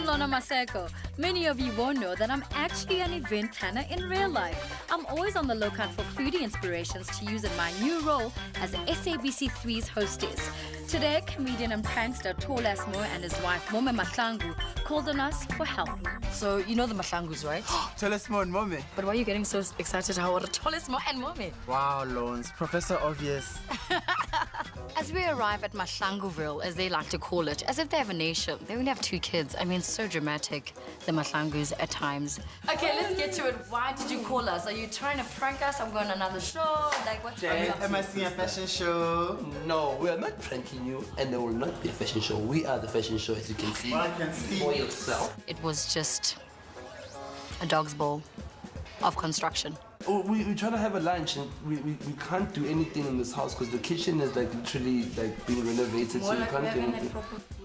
Lorna Maseko. Many of you won't know that I'm actually an event planner in real life. I'm always on the lookout for foodie inspirations to use in my new role as SABC3's hostess. Today, comedian and prankster Tall-Ass Mo and his wife Mahlangu called on us for help. So, you know the Mahlangus, right? Tall-Ass Mo and Mome. But why are you getting so excited how what a Tall-Ass Mo and Mome? Wow, Loans. Professor Obvious. As we arrive at Mahlanguville, as they like to call it, as if they have a nation, they only have 2 kids. I mean, so dramatic, the Mahlangus at times. Okay, let's get to it. Why did you call us? Are you trying to prank us? I'm going to another show? Like, what? Am I seeing a fashion show? No, we are not pranking you, and there will not be a fashion show. We are the fashion show, as you can see. I can see. For yourself. It was just a dog's ball of construction. Oh, we're trying to have a lunch, and we can't do anything in this house because the kitchen is like literally like being renovated, so we can't do anything.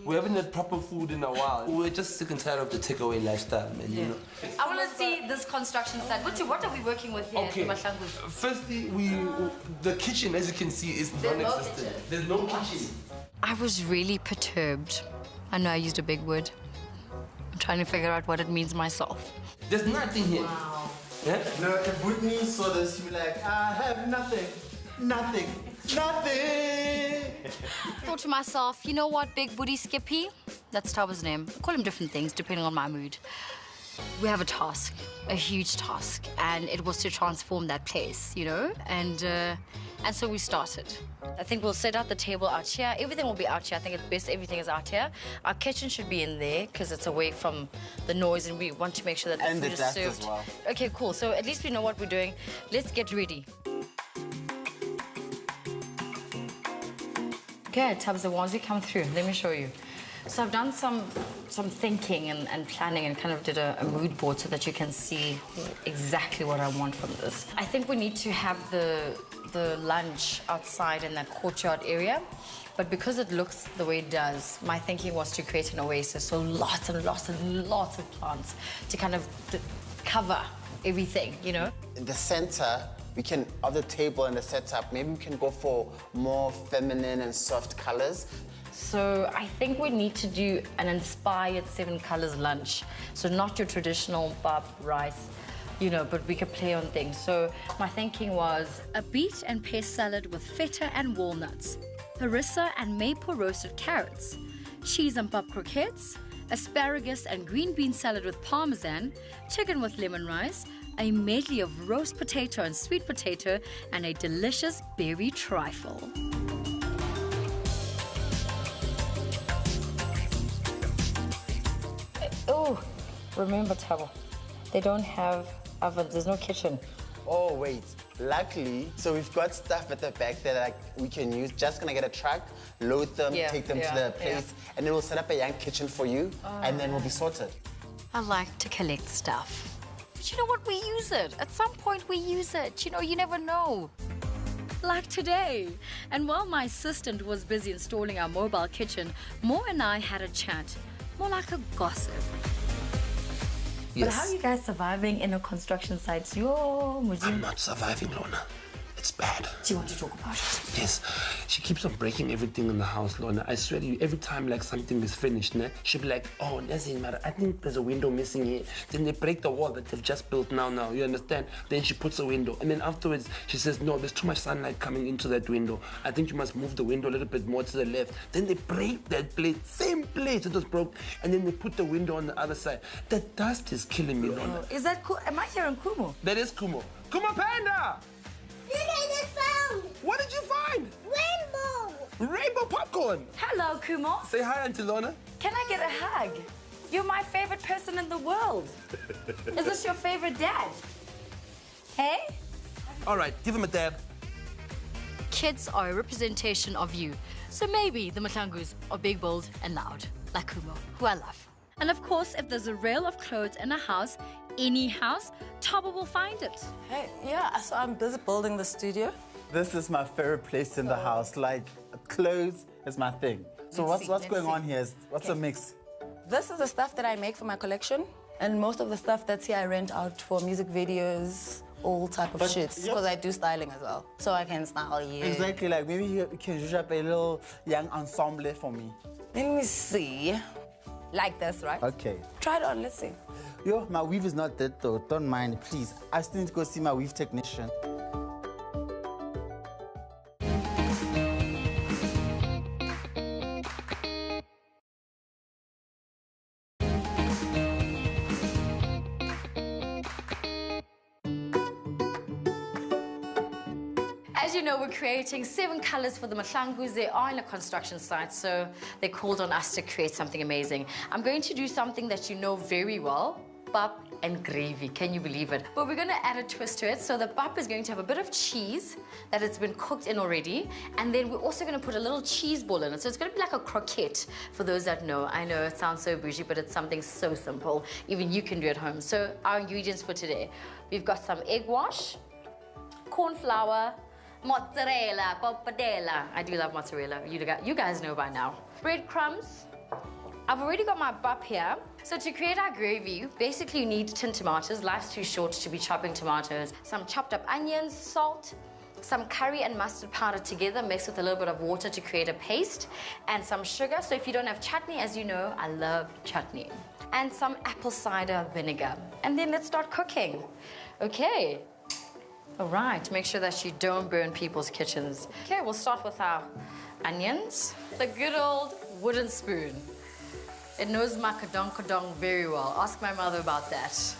We haven't had proper food in a while. We're just sick and tired of the takeaway lifestyle, man. You know. I want to see this construction site. What are we working with here? Okay. Firstly, the kitchen, as you can see, is non-existent. There's no kitchen. I was really perturbed. I know I used a big word. I'm trying to figure out what it means myself. There's nothing here. Wow. Yeah? No, if Whitney saw this, she'd be like, I have nothing. Nothing. Nothing. I thought to myself, you know what, Big Booty Skippy? That's Taba's name. I call him different things depending on my mood. We have a task, a huge task, and it was to transform that place, you know? And so we started. I think we'll set out the table out here. Everything will be out here. I think it's best everything is out here. Our kitchen should be in there because it's away from the noise and we want to make sure that the food is served. As well. Okay, cool. So at least we know what we're doing. Let's get ready. Okay, Tabs, once you come through, let me show you. So I've done some thinking and planning and kind of did a mood board so that you can see exactly what I want from this. I think we need to have the lunch outside in that courtyard area, but because it looks the way it does, my thinking was to create an oasis, so lots and lots and lots of plants to kind of cover everything, you know? In the center, we can, of the table and the setup, maybe we can go for more feminine and soft colors. So I think we need to do an inspired 7 colors lunch. So not your traditional bab rice, you know, but we could play on things. So my thinking was A beet and pear salad with feta and walnuts, harissa and maple roasted carrots, cheese and pop croquettes, asparagus and green bean salad with parmesan, chicken with lemon rice, a medley of roast potato and sweet potato, and a delicious berry trifle. oh, remember, Tabo, they don't have ovens. There's no kitchen. Oh, wait. Luckily, so we've got stuff at the back that like we can use. Just gonna get a truck, load them, take them to the place, and then we'll set up a young kitchen for you, and then we'll be sorted. I like to collect stuff. But you know what? We use it. At some point, we use it. You know, you never know. Like today. And while my assistant was busy installing our mobile kitchen, Mo and I had a chat, more like a gossip. But how are you guys surviving in a construction site? I'm not surviving, Lorna. It's bad. Do you want to talk about it? Yes. She keeps on breaking everything in the house, Lorna. I swear to you, every time like something is finished, she'll be like, oh, doesn't matter. I think there's a window missing here. Then they break the wall that they've just built now, you understand? Then she puts a window. And then afterwards, she says, no, there's too much sunlight coming into that window. I think you must move the window a little bit more to the left. Then they break that plate, same plate that was broke, and then they put the window on the other side. The dust is killing me, Lorna. Is that cool? Am I hearing Kumo? That is Kumo. Kumo Panda! Look at the sound! What did you find? Rainbow! Rainbow popcorn! Hello, Kumo. Say hi, Auntie Lorna. Can I get a hug? You're my favorite person in the world. Is this your favorite dad? Hey? All right, give him a dab. Kids are a representation of you. So maybe the Mahlangus are big, bold, and loud, like Kumo, who I love. And of course, if there's a rail of clothes in a house, any house, Taba will find it. Hey, yeah, so I'm busy building the studio. This is my favorite place in the house. Like, clothes is my thing. So what's going on here? What's the mix? This is the stuff that I make for my collection. And most of the stuff that's here I rent out for music videos, all type of shits. Because I do styling as well. So I can style you. Exactly, like maybe you can use up a little young ensemble for me. Let me see. like this, right? Okay. Try it on, let's see. Yo, my weave is not dead though. Don't mind, please. I still need to go see my weave technician. As you know, we're creating 7 colors for the Mahlangus. They are in a construction site, so they called on us to create something amazing. I'm going to do something that you know very well, pap and gravy. Can you believe it? But we're going to add a twist to it. So the pap is going to have a bit of cheese that has been cooked in already, and then we're also going to put a little cheese ball in it. So it's going to be like a croquette for those that know. I know it sounds so bougie, but it's something so simple. Even you can do it at home. So our ingredients for today, we've got some egg wash, corn flour, mozzarella, pappardella. I do love mozzarella. You guys know by now. Breadcrumbs. I've already got my bap here. So to create our gravy, basically you need tin tomatoes. Life's too short to be chopping tomatoes. Some chopped up onions, salt, some curry and mustard powder together, mixed with a little bit of water to create a paste, and some sugar. So if you don't have chutney, as you know, I love chutney. And some apple cider vinegar. And then let's start cooking. Okay. All right, make sure that you don't burn people's kitchens. Okay, we'll start with our onions. The good old wooden spoon. It knows my kadong very well. Ask my mother about that.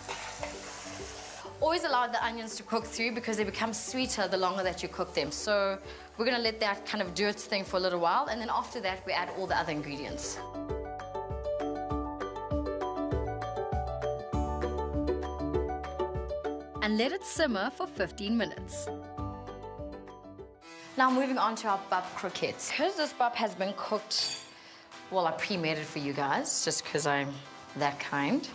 Always allow the onions to cook through because they become sweeter the longer that you cook them. So we're gonna let that kind of do its thing for a little while, and then after that we add all the other ingredients. And let it simmer for 15 minutes. Now moving on to our bap croquettes. Because this bap has been cooked, well, I pre-made it for you guys, just because I'm that kind.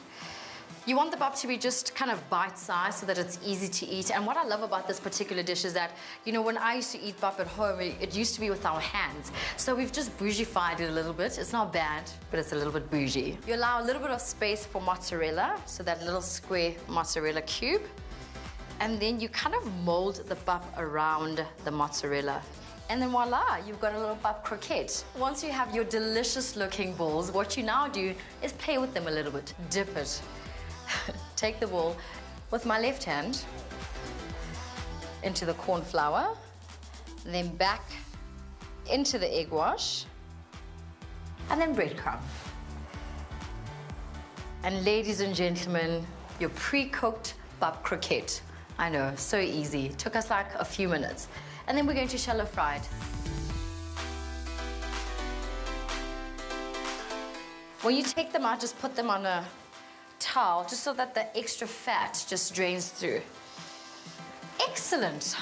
You want the bap to be just kind of bite-sized so that it's easy to eat. And what I love about this particular dish is that, you know, when I used to eat bap at home, it used to be with our hands. So we've just bougie-fied it a little bit. It's not bad, but it's a little bit bougie. You allow a little bit of space for mozzarella, so that little square mozzarella cube. And then you kind of mold the bap around the mozzarella. And then voila, you've got a little bap croquette. Once you have your delicious looking balls, what you now do is play with them a little bit. Dip it. Take the ball with my left hand into the corn flour, then back into the egg wash, and then breadcrumb. And ladies and gentlemen, your pre-cooked bap croquette. I know, so easy. Took us like a few minutes. And then we're going to shallow fry it. When you take them out, just put them on a towel, just so that the extra fat just drains through. Excellent.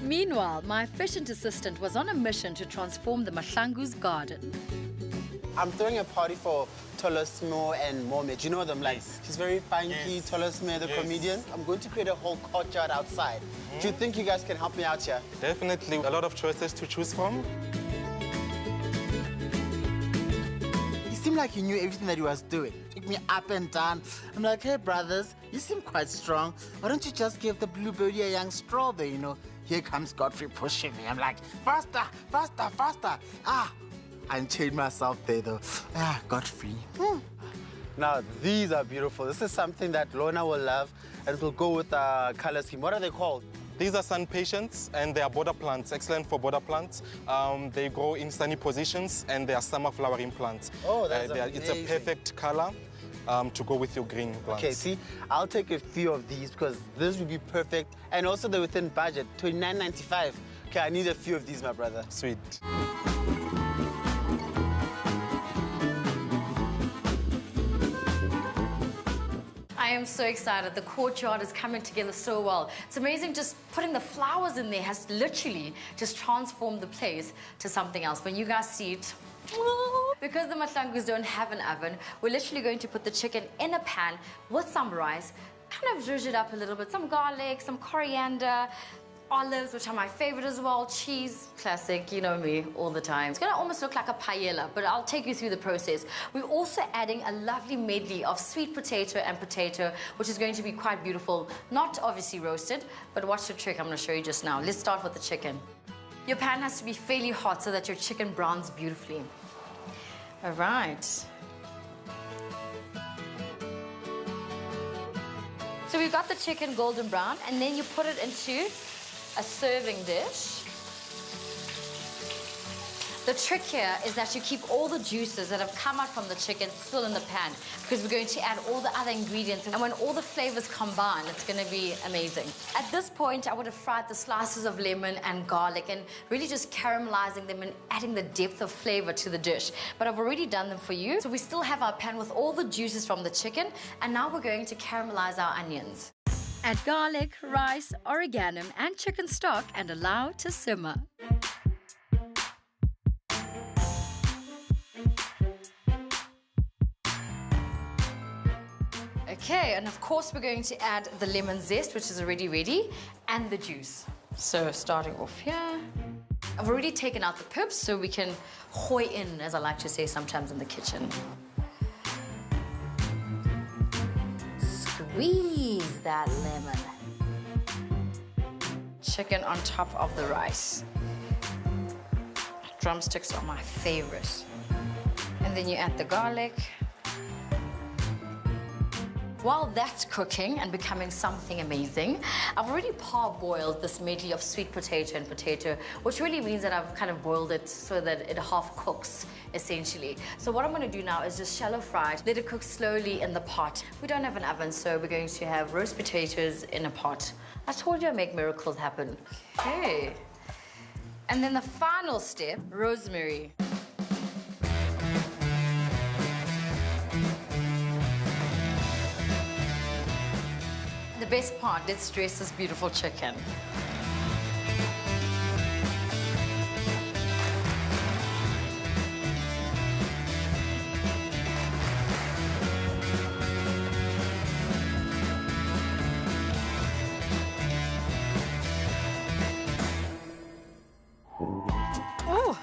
Meanwhile, my efficient assistant was on a mission to transform the Mahlangu's garden. I'm throwing a party for Tolosmo and Mohamed. You know them, like, he's very funky, yes. Tolosmo, the comedian. I'm going to create a whole courtyard outside. Do you think you guys can help me out here? Definitely. A lot of choices to choose from. He seemed like he knew everything that he was doing. Took me up and down. I'm like, hey, brothers, you seem quite strong. Why don't you just give the blueberry a young straw there, you know? Here comes Godfrey pushing me. I'm like, faster, faster, faster. Ah, I enchained myself there, though. Ah, Godfrey. Now, these are beautiful. This is something that Lorna will love, and it will go with the color scheme. What are they called? These are sun patience, and they are border plants, excellent for border plants. They grow in sunny positions, and they are summer flowering plants. Oh, that's amazing. It's a perfect color to go with your green plants. Okay, see, I'll take a few of these because this would be perfect. And also they're within budget, $29.95. Okay, I need a few of these, my brother. Sweet. I am so excited. The courtyard is coming together so well. It's amazing just putting the flowers in there has literally just transformed the place to something else. When you guys see it, because the Mahlangus don't have an oven, we're literally going to put the chicken in a pan with some rice, kind of zhuzh it up a little bit, some garlic, some coriander, olives, which are my favorite as well, cheese, classic, you know me, all the time. It's gonna almost look like a paella, but I'll take you through the process. We're also adding a lovely medley of sweet potato and potato, which is going to be quite beautiful. Not obviously roasted, but watch the trick I'm gonna show you just now. Let's start with the chicken. Your pan has to be fairly hot so that your chicken browns beautifully. All right. So we've got the chicken golden brown, and then you put it into a serving dish. The trick here is that you keep all the juices that have come out from the chicken still in the pan, because we're going to add all the other ingredients, and when all the flavors combine, it's going to be amazing. At this point, I would have fried the slices of lemon and garlic and really just caramelizing them and adding the depth of flavor to the dish. But I've already done them for you. So we still have our pan with all the juices from the chicken, and now we're going to caramelize our onions. Add garlic, rice, oregano, and chicken stock and allow to simmer. Okay, and of course we're going to add the lemon zest, which is already ready, and the juice. So starting off here. I've already taken out the pips so we can hoy in, as I like to say sometimes in the kitchen. Squeeze that lemon. Chicken on top of the rice. Drumsticks are my favorite. And then you add the garlic. While that's cooking and becoming something amazing, I've already parboiled this medley of sweet potato and potato, which really means that I've kind of boiled it so that it half cooks, essentially. So what I'm going to do now is just shallow fry it, let it cook slowly in the pot. We don't have an oven, so we're going to have roast potatoes in a pot. I told you I make miracles happen. Okay. And then the final step, rosemary. The best part, let's dress this beautiful chicken. Oh,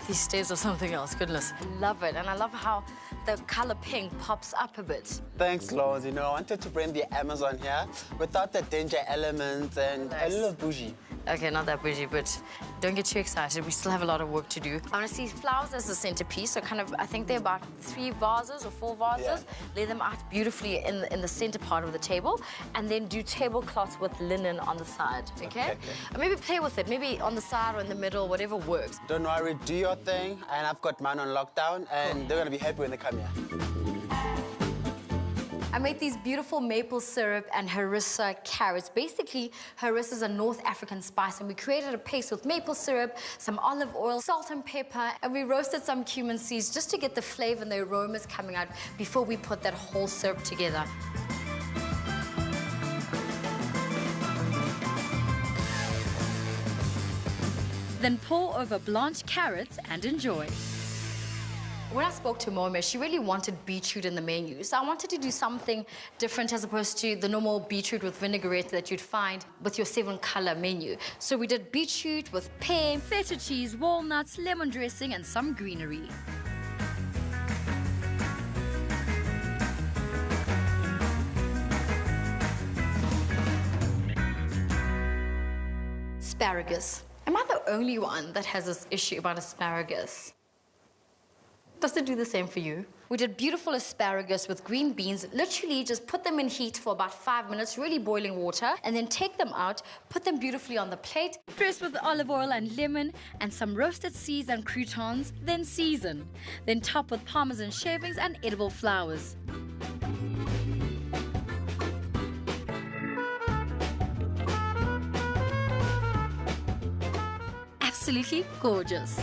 these stairs are something else, goodness. Love it, and I love how the color pink pops up a bit. Thanks, Loz. You know, I wanted to bring the Amazon here without the danger elements and a little bougie. Okay, not that bougie, but don't get too excited. We still have a lot of work to do. I want to see flowers as the centerpiece, so kind of, I think they're about 3 vases or 4 vases. Yeah. Lay them out beautifully in the center part of the table, and then do tablecloths with linen on the side, okay? Or maybe play with it, maybe on the side or in the middle, whatever works. Don't worry, do your thing, and I've got mine on lockdown, and they're gonna be happy when they come here. I made these beautiful maple syrup and harissa carrots. Basically, harissa is a North African spice, and we created a paste with maple syrup, some olive oil, salt and pepper, and we roasted some cumin seeds just to get the flavor and the aromas coming out before we put that whole syrup together. Then pour over blanched carrots and enjoy. When I spoke to Momo, she really wanted beetroot in the menu. So I wanted to do something different as opposed to the normal beetroot with vinaigrette that you'd find with your 7-color menu. So we did beetroot with pear, feta cheese, walnuts, lemon dressing, and some greenery. Asparagus. Am I the only one that has this issue about asparagus? Does it do the same for you? We did beautiful asparagus with green beans. Literally just put them in heat for about 5 minutes, really boiling water, and then take them out, put them beautifully on the plate. Dress with olive oil and lemon and some roasted seeds and croutons, then season. Then top with parmesan shavings and edible flowers. Absolutely gorgeous.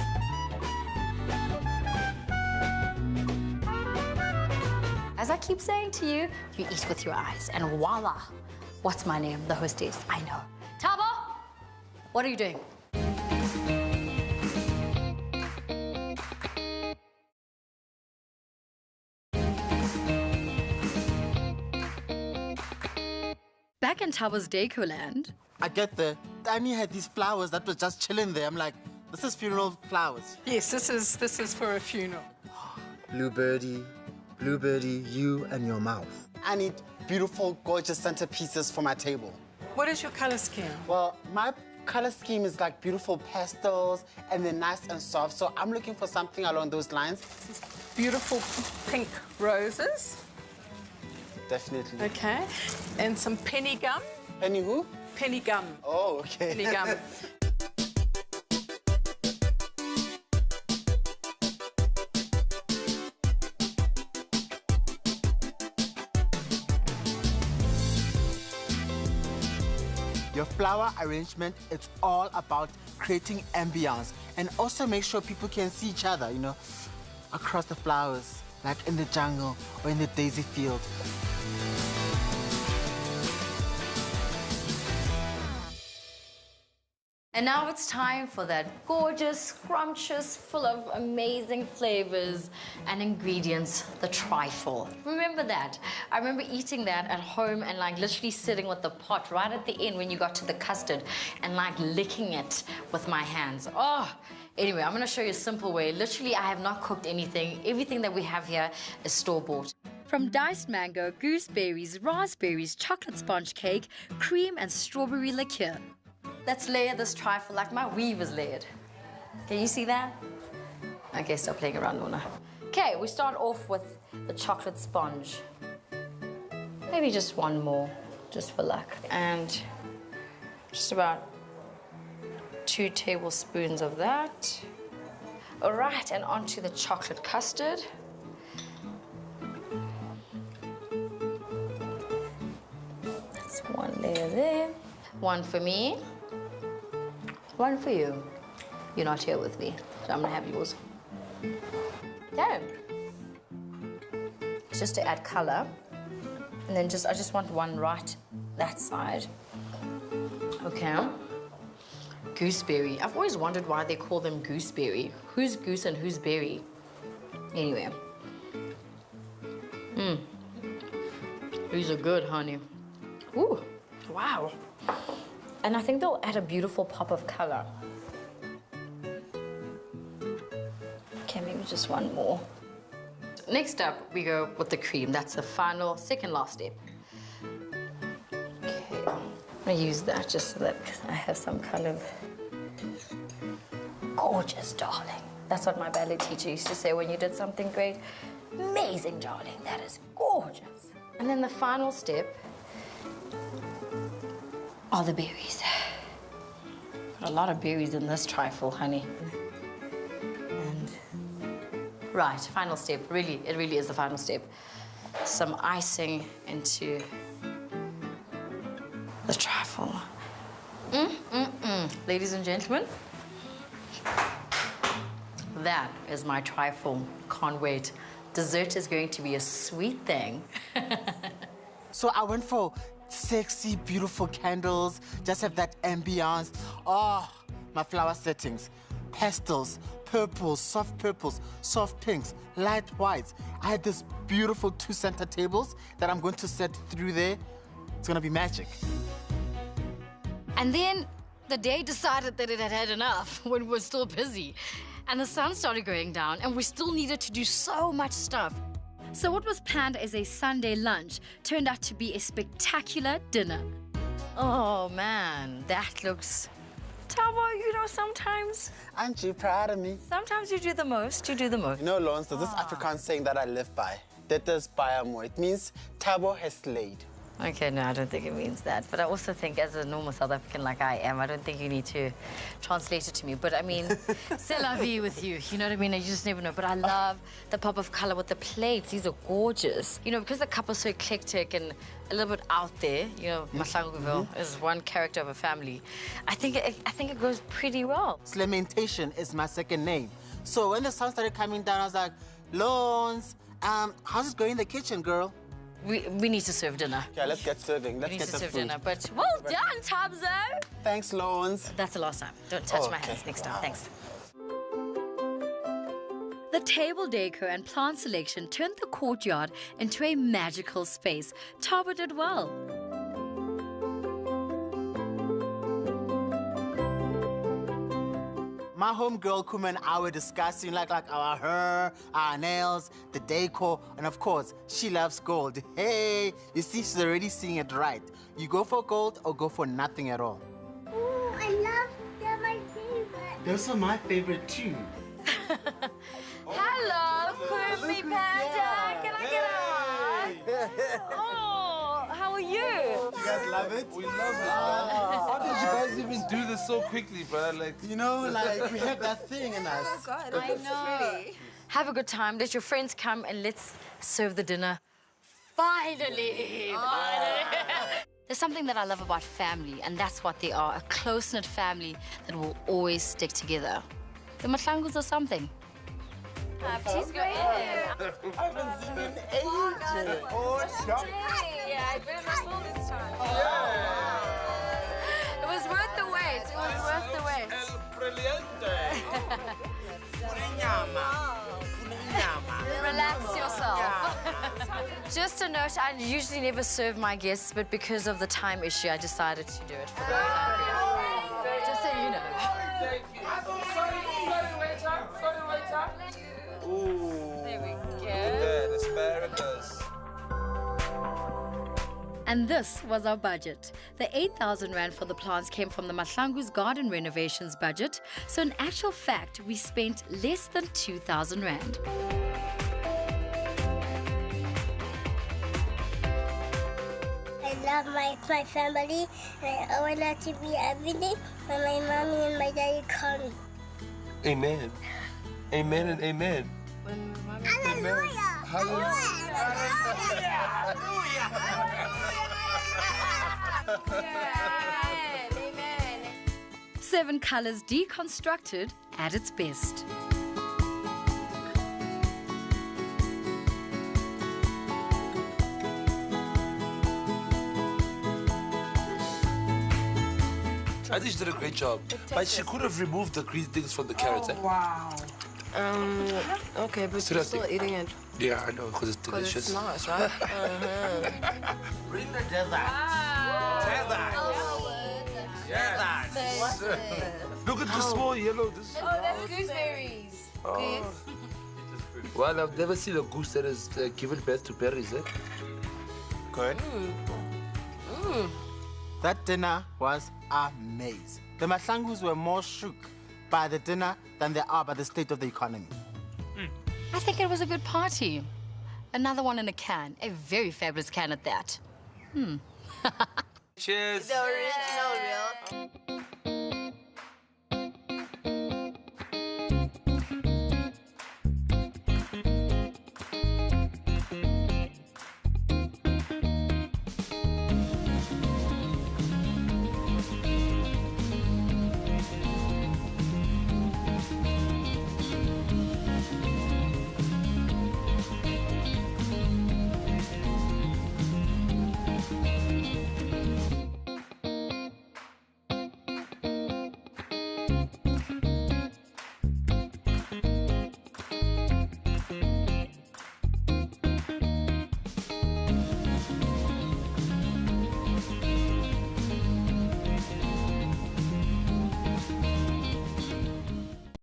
As I keep saying to you, you eat with your eyes. And voila, what's my name? The hostess. I know. Tabo, what are you doing? Back in Tabo's Decoland. I get the Annie had these flowers that were just chilling there. I'm like, this is funeral flowers. Yes, this is for a funeral. Bluebirdie, you and your mouth. I need beautiful, gorgeous centerpieces for my table. What is your color scheme? Well, my color scheme is like beautiful pastels and they're nice and soft. So I'm looking for something along those lines. Beautiful pink roses. Definitely. Okay. And some penny gum. Penny who? Penny gum. Oh, okay. Penny gum. Your flower arrangement, it's all about creating ambience and also make sure people can see each other, you know, across the flowers, like in the jungle or in the daisy field. And now it's time for that gorgeous, scrumptious, full of amazing flavors and ingredients, the trifle. Remember that? I remember eating that at home and like literally sitting with the pot right at the end when you got to the custard and like licking it with my hands. Oh, anyway, I'm gonna show you a simple way. Literally, I have not cooked anything. Everything that we have here is store-bought. From diced mango, gooseberries, raspberries, chocolate sponge cake, cream and strawberry liqueur. Let's layer this trifle like my weave is layered. Can you see that? Okay, stop playing around, Lorna. Okay, we start off with the chocolate sponge. Maybe just one more, just for luck. And just about 2 tablespoons of that. All right, and onto the chocolate custard. That's one layer there. One for me. One for you. You're not here with me, so I'm gonna have yours. Okay. It's just to add color. And then I just want one right that side. Okay. Gooseberry. I've always wondered why they call them gooseberry. Who's goose and who's berry? Anyway. These are good, honey. Ooh, wow. And I think they'll add a beautiful pop of color. Okay, maybe just one more. Next up, we go with the cream. That's the final, second last step. Okay, I'm gonna use that just so that I have some kind of gorgeous darling. That's what my ballet teacher used to say when you did something great. Amazing, darling, that is gorgeous. And then the final step are the berries. A lot of berries in this trifle, honey. And right, final step. Really, it really is the final step. Some icing into the trifle. Ladies and gentlemen, that is my trifle. Can't wait. Dessert is going to be a sweet thing. So I went for sexy, beautiful candles, just have that ambience. Oh, my flower settings. Pastels, purples, soft pinks, light whites. I had this beautiful 2 center tables that I'm going to set through there. It's gonna be magic. And then the day decided that it had had enough when we were still busy. And the sun started going down and we still needed to do so much stuff. So what was planned as a Sunday lunch turned out to be a spectacular dinner. Oh man, that looks... Tabo, you know, sometimes Aren't you proud of me? you do the most, you do the most. You know, Lawrence, there's this Afrikaans saying that I live by. That is bayamo. It means Tabo has slayed. Okay, no, I don't think it means that. But I also think as a normal South African like I am, I don't think you need to translate it to me. But I mean, c'est la vie with you. You know what I mean? You just never know. But I love the pop of color with the plates. These are gorgeous. You know, because the couple is so eclectic and a little bit out there, you know, Mahlangu is one character of a family. I think it goes pretty well. Lamentation is my second name. So when the sun started coming down, I was like, Lawrence, how's it going in the kitchen, girl? We need to serve dinner. Yeah, let's get serving. Let's We need get to the serve food. dinner. But well done, Tabzo. Thanks, Lawrence. That's the last time. Don't touch my hands next time. Thanks. The table decor and plant selection turned the courtyard into a magical space. Tabo did well. my homegirl Kuma and I were discussing like our hair, our nails, the decor, and of course, she loves gold. Hey, you see, she's already seeing it right. You go for gold or go for nothing at all. Ooh, I love. They're my favorite. Those are my favorite too. Hello, Kirby Panda. Can I get a hug? Oh, how are you? You guys love it? We love it. How did you guys even do this so quickly, bro? Like, You know, like we have that thing in us. Oh, God, I know. Have a good time. Let your friends come and let's serve the dinner. Finally! There's something that I love about family, and that's what they are, a close-knit family that will always stick together. The Mahlangus are something. Please go in. I haven't seen you in ages. Oh, Yeah, I better not fall this time. It was worth the wait. It was worth the wait. Relax yourself. Just a note, I usually never serve my guests, but because of the time issue, I decided to do it for them. Just so you know. thank you. Sorry, waiter. Ooh. There we Look go. at that, asparagus. And this was our budget. The 8,000 Rand for the plants came from the Mahlangu's garden renovations budget. So in actual fact, we spent less than 2,000 Rand. I love my family, and I want that to be everything when my mommy and my daddy call me. Amen. Amen and amen. Hallelujah! Amen. 7 colors deconstructed at its best. I think she did a great job. But she could have removed the green things from the carrots. Wow. Okay, but you're Seriously. still eating it. Yeah, I know, because it's Because delicious. it's nice, right? Bring the desert. Look at the small yellow. This. Oh, that's gooseberries. Oh. Well, I've never seen a goose that has given birth to berries, eh? Good. That dinner was amazing. The Mahlangus were more shook by the dinner than they are by the state of the economy. I think it was a good party. Another one in a can, a very fabulous can at that. Cheers. The original, real.